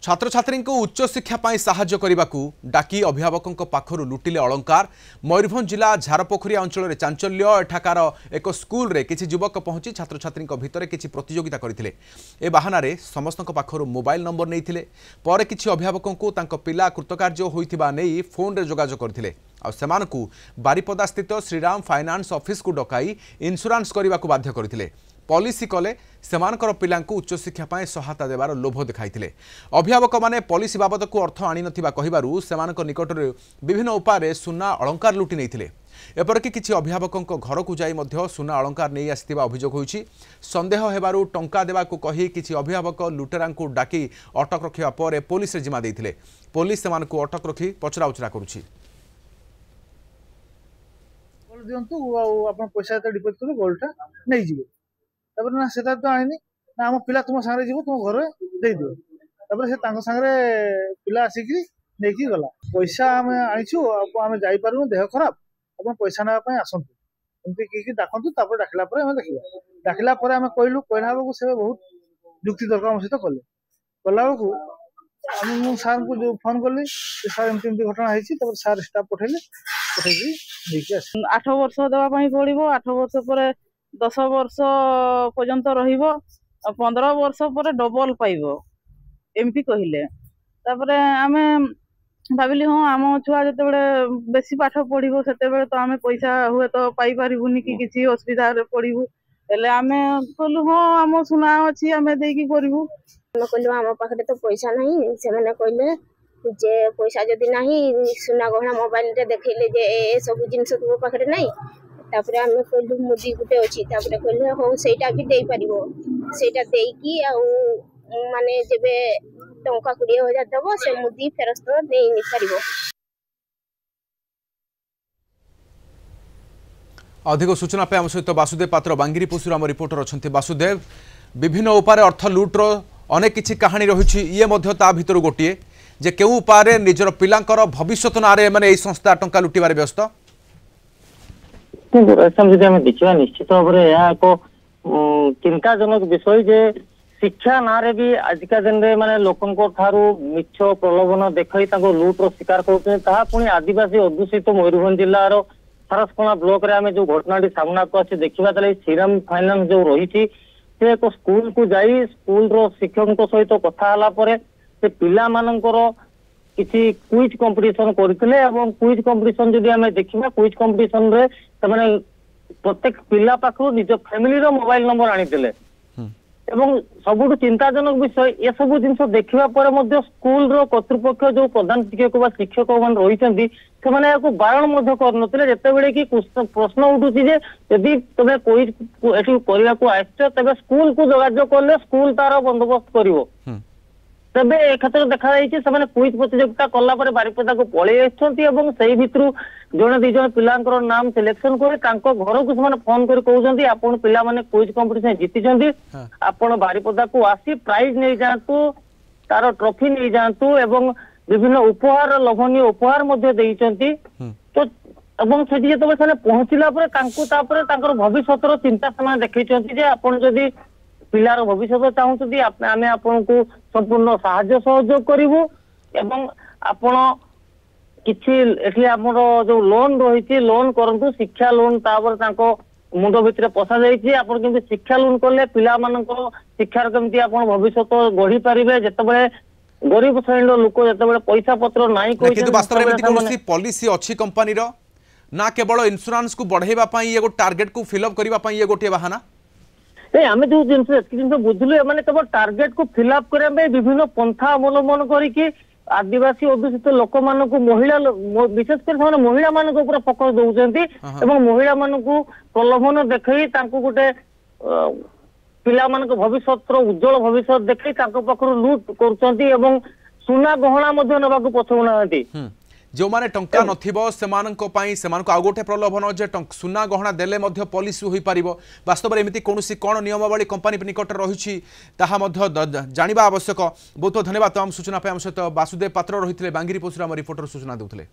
छात्र छात्री को उच्च शिक्षा साहाय्य करने डाकी अभिभावकों पाखर लुटिले अलंकार। मयूरभंज जिला झारपोखरी अंचल चांचल्य एठाकार एक स्कूल रे किसी युवक पहुंची छात्र छात्री भितर किसी प्रतियोगिता करते ए बाहाना समस्त पाखर मोबाइल नंबर नहीं पर किसी अभिभावकों को पिला कृतकार्य होइथिबा नहीं फोन रे जोगाजोग करथिले आ सेमानकु बारिपदा स्थित श्रीराम फाइनान्स ऑफिस को डकाई इंश्योरेंस करने को बाध्य करथिले। पॉलिसी कले सेमानकर पिलांकु उच्च शिक्षा पाए सहायता देवार लोभ देखाइथिले। अभिभावक माने पॉलिसी बाबद को अर्थ आनी नथिबा कहिबारु सेमानक निकटरे विभिन्न उपाय सुना अलंकार लुटि नैथिले। एपरकि किछि अभिभावकଙ୍କ घरकु जाई मध्य सुना अलंकार नै आस्थिबा अभियोग होइछि। संदेह हेबारु टंका देबाकु कहि किछि अभिभावक लुटेरांकु डाकी अटक रखिबा परे पुलिस रे जिमा दैथिले। पुलिस सेमानकु अटक रखि पचराउचरा करूछि। दियंतु आपन पैसा त डिपोजिट करू गोल्डटा नै जिवो तब ना से तो आनी ना आम पिला तुम सागे जीव तुम घर दे दियो तब से सागे पिला आसिक नहीं गला पैसा आम आनीचु आम जापारू देह खराब आप पैसा नापी आसतु एमती कि डाकतु डाकला देखा डाकला आम कहलु कहला बेलू से बहुत जुक्ति दरकार आम सहित कले कला बेलू सार को जो फोन कली सार एमती एमती घटना है सार स्टाफ पठेले पठेकी 8 वर्ष देवाई पड़ो 8 वर्ष पर 10 वर्ष पर्यंत रहिबो 15 वर्ष पर डबल पाइबो एमती कहले तापरे आमे भाविली हाँ आम छुआ जते बड़े बेसी पाठ पढ़िबो सेते बेले तो आमे पैसा हुए तो पाई परिबुनी कि किछि असुविधा रे पड़िबो एले आमे कहलु हाँ आम सुना अछि आमे देकी करबु हम कहलु आम पाखरे तो पैसा नहीं से माने कहले जे पैसा जदी नहीं सुना गहना मोबाइल रे देखैले जे ए सब जिंस तो पाखरे नहीं तापरे आमे कहलु मुदी गुटे अछि तापरे कहले हो सेटा भी देई परिबो सेटा देई आ माने जेबे टंका 20,000 देबो से मुदी फेरस्त देई नि परिबो। अधिक सूचना पे आम सहित वासुदेव पात्र बांगिरीपोषुर आम रिपोर्टर अच्छा। वासुदेव विभिन्न उपाय अर्थ लुट्र अनेक किछि कहानी रही ये मध्य ता भितर गोटे जे केउ उपाय निजर पिलांकर भविष्यत नारे माने एई संस्था टंका लुटिबारे व्यस्त देखा निश्चित भाव में यह एक चिंताजनक विषय जे शिक्षा नारे भी आजिका दिन में माने लोकों ठारू मिछ प्रलोभन देखई लुट्र शिकार कर आदिवासी अध्युषित मयूरभंज जिलार सारसकोना ब्लॉक रे आमे जो घटना सामना को आछि देखिबा तले श्रीराम फाइनान्स जो रही से एक स्कूल को जाई स्कूल रो शिक्षक सहित कथा हला परे से पिला मानकर किसी क्विज कंपटीशन करथिले एवं क्विज कंपटीशन जदि हमें देखिबा क्विज कंपटीशन रे तमाने प्रत्येक पिला पाखु निज फैमिली रो मोबाइल नंबर आनिथिले एवं सबुठ चिंताजनक विषय ये सब जिनस देखा पर मध्य स्कूल रो कर्तृपक्ष जो प्रधान शिक्षक व शिक्षक मान रही से बारण करनथिले जेतेबेले कि प्रश्न उठुछि जे यदि तबे कोई एठी करिया को आछो तबे स्कूल को जोगाजोग करले स्कूल तार बंदोबस्त करिवो तबे ए क्षेत्र देखा जाइए से क्विज प्रतियोगिता कला बारिपदा को पलि आसती भितर जड़े दी जन पिलांकर नाम सिलेक्शन कर घर को फोन कर कहते आपन पिला माने क्विज कंपटीशन जीति आपन बारिपदा को आसी प्राइज नहीं जातु तार ट्रॉफी नहीं जातु एवं विभिन्न उपहार लोभनीय उपहार तो से पहुंचला भविष्य चिंता से देखते आपन जदि पिलार भविष्य चाहूँ आम आपन को संपूर्ण साहाय्य सहयोग करूँ एवं आपण कि आमर जो लोन रही लोन करंतु शिक्षा लोन मुंड भितर पशा जाइए शिक्षा लोन कले पिला शिक्षार केमती आप भविष्य गढ़ी पारे जिते गरीब श्रेणी लोक जिते पैसा पत्र नहीं पॉलिसी अच्छी कंपनी ना केवल इंश्योरेंस को बढ़ावा ये टार्गेट को फिलअप करने ये गोटे बाहाना आम जो जिन बुझलु मैंने केवल टार्गेट को फिलअप करने विभिन्न पंथा अवलंबन करके आदिवासी अध्युषित लोक मान महिला विशेषकर महिला मान फोकस दौरान एवं महिला मान प्रलोभन देखई गोटे पिला मान भविष्य उज्जवल भविष्य देखई पाखर लुट कर सुना गहना नवा पछौना जो माने टंका नथिबो सेमाननको पई सेमानको आ गोटे प्रलोभन जे सुना गहना देले मध्य पॉलिसी होई पारिबो वास्तव में एमिति कोनोसी कोन नियमावली कंपनी निकट रहिछि ताहा मध्य जानिबा आवश्यक। बहुत बहुत धन्यवाद तमाम सूचना पे हम सहित वासुदेव पात्र रहिथिले बांगिरीपोषुर रिपोर्टर सूचना देउथिले।